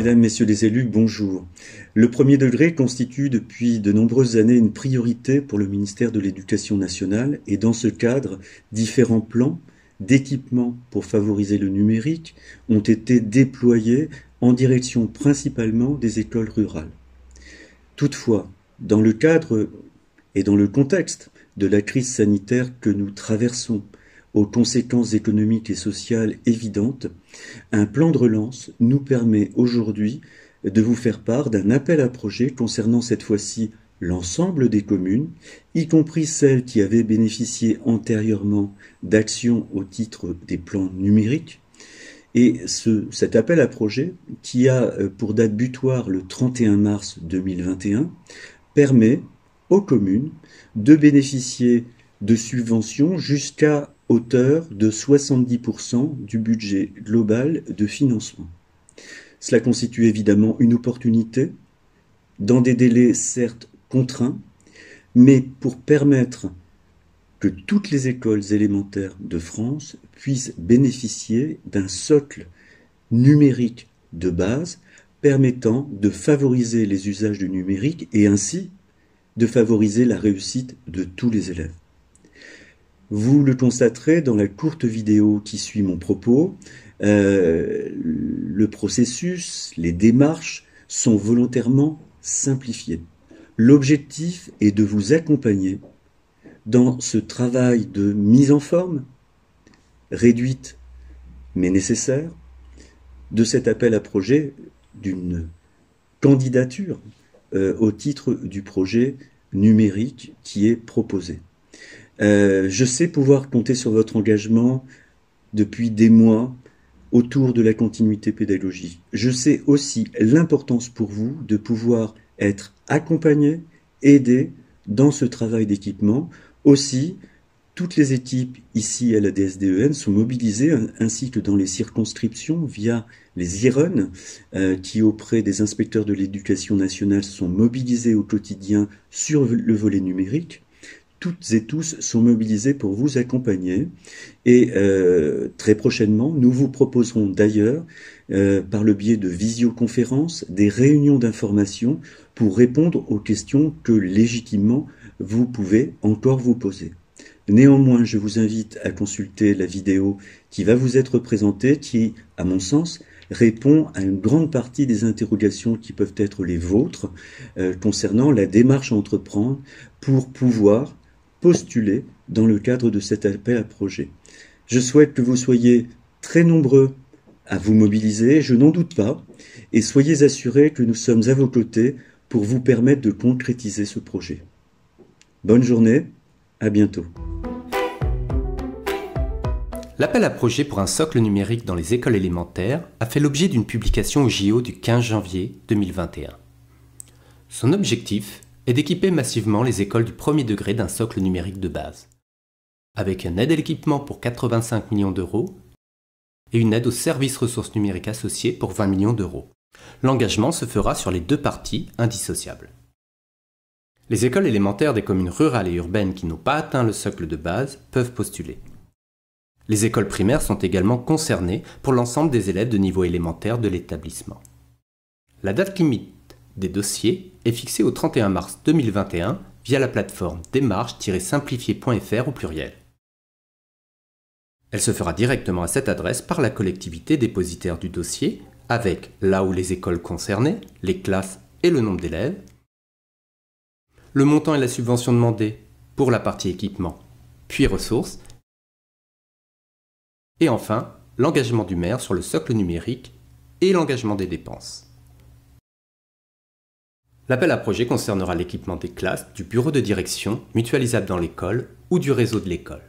Mesdames, Messieurs les élus, bonjour. Le premier degré constitue depuis de nombreuses années une priorité pour le ministère de l'Éducation nationale et dans ce cadre, différents plans d'équipement pour favoriser le numérique ont été déployés en direction principalement des écoles rurales. Toutefois, dans le cadre et dans le contexte de la crise sanitaire que nous traversons, aux conséquences économiques et sociales évidentes, un plan de relance nous permet aujourd'hui de vous faire part d'un appel à projets concernant cette fois-ci l'ensemble des communes, y compris celles qui avaient bénéficié antérieurement d'actions au titre des plans numériques. Et cet appel à projets, qui a pour date butoir le 31 mars 2021, permet aux communes de bénéficier de subventions jusqu'à hauteur de 70% du budget global de financement. Cela constitue évidemment une opportunité, dans des délais certes contraints, mais pour permettre que toutes les écoles élémentaires de France puissent bénéficier d'un socle numérique de base permettant de favoriser les usages du numérique et ainsi de favoriser la réussite de tous les élèves. Vous le constaterez dans la courte vidéo qui suit mon propos, le processus, les démarches sont volontairement simplifiées. L'objectif est de vous accompagner dans ce travail de mise en forme, réduite mais nécessaire, de cet appel à projet, d'une candidature au titre du projet numérique qui est proposé. Je sais pouvoir compter sur votre engagement depuis des mois autour de la continuité pédagogique. Je sais aussi l'importance pour vous de pouvoir être accompagné, aidé dans ce travail d'équipement. Aussi, toutes les équipes ici à la DSDEN sont mobilisées ainsi que dans les circonscriptions via les IREN qui auprès des inspecteurs de l'éducation nationale sont mobilisés au quotidien sur le volet numérique. Toutes et tous sont mobilisés pour vous accompagner et très prochainement, nous vous proposerons d'ailleurs, par le biais de visioconférences, des réunions d'information pour répondre aux questions que légitimement vous pouvez encore vous poser. Néanmoins, je vous invite à consulter la vidéo qui va vous être présentée, qui, à mon sens, répond à une grande partie des interrogations qui peuvent être les vôtres concernant la démarche à entreprendre pour pouvoir postuler dans le cadre de cet appel à projet. Je souhaite que vous soyez très nombreux à vous mobiliser, je n'en doute pas, et soyez assurés que nous sommes à vos côtés pour vous permettre de concrétiser ce projet. Bonne journée, à bientôt. L'appel à projet pour un socle numérique dans les écoles élémentaires a fait l'objet d'une publication au JO du 15 janvier 2021. Son objectif est d'équiper massivement les écoles du premier degré d'un socle numérique de base, avec une aide à l'équipement pour 85 millions d'euros et une aide aux services ressources numériques associés pour 20 millions d'euros. L'engagement se fera sur les deux parties indissociables. Les écoles élémentaires des communes rurales et urbaines qui n'ont pas atteint le socle de base peuvent postuler. Les écoles primaires sont également concernées pour l'ensemble des élèves de niveau élémentaire de l'établissement. La date limite des dossiers est fixée au 31 mars 2021 via la plateforme démarche-simplifié.fr au pluriel. Elle se fera directement à cette adresse par la collectivité dépositaire du dossier avec là où les écoles concernées, les classes et le nombre d'élèves, le montant et la subvention demandée pour la partie équipement, puis ressources, et enfin l'engagement du maire sur le socle numérique et l'engagement des dépenses. L'appel à projet concernera l'équipement des classes, du bureau de direction, mutualisable dans l'école ou du réseau de l'école.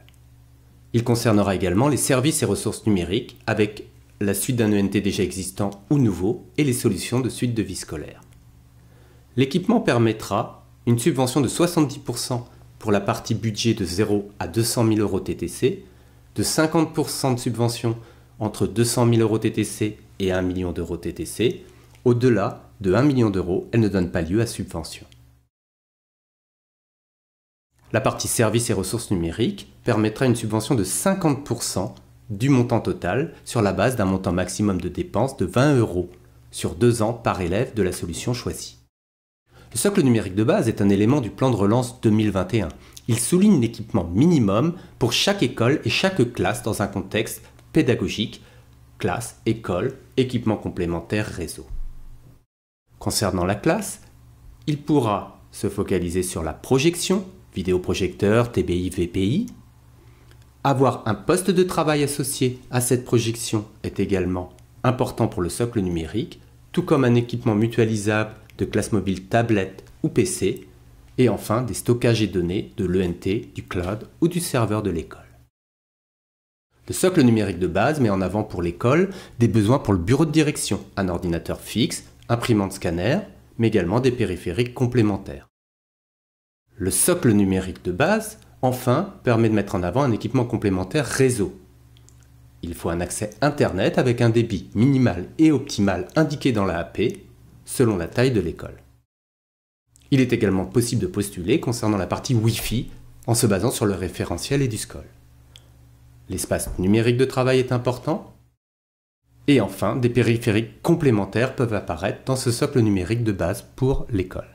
Il concernera également les services et ressources numériques avec la suite d'un ENT déjà existant ou nouveau et les solutions de suite de vie scolaire. L'équipement permettra une subvention de 70% pour la partie budget de 0 à 200 000 euros TTC, de 50% de subvention entre 200 000 euros TTC et 1 million d'euros TTC. Au-delà de 1 million d'euros, elle ne donne pas lieu à subvention. La partie services et ressources numériques permettra une subvention de 50% du montant total sur la base d'un montant maximum de dépenses de 20 euros sur 2 ans par élève de la solution choisie. Le socle numérique de base est un élément du plan de relance 2021. Il souligne l'équipement minimum pour chaque école et chaque classe dans un contexte pédagogique, classe, école, équipement complémentaire, réseau. Concernant la classe, il pourra se focaliser sur la projection, vidéoprojecteur, TBI, VPI. Avoir un poste de travail associé à cette projection est également important pour le socle numérique, tout comme un équipement mutualisable de classe mobile tablette ou PC, et enfin des stockages et données de l'ENT, du cloud ou du serveur de l'école. Le socle numérique de base met en avant pour l'école des besoins pour le bureau de direction, un ordinateur fixe, imprimante scanner, mais également des périphériques complémentaires. Le socle numérique de base, enfin, permet de mettre en avant un équipement complémentaire réseau. Il faut un accès Internet avec un débit minimal et optimal indiqué dans la AP, selon la taille de l'école. Il est également possible de postuler concernant la partie Wi-Fi en se basant sur le référentiel EduSCOL. L'espace numérique de travail est important. Et enfin, des périphériques complémentaires peuvent apparaître dans ce socle numérique de base pour l'école.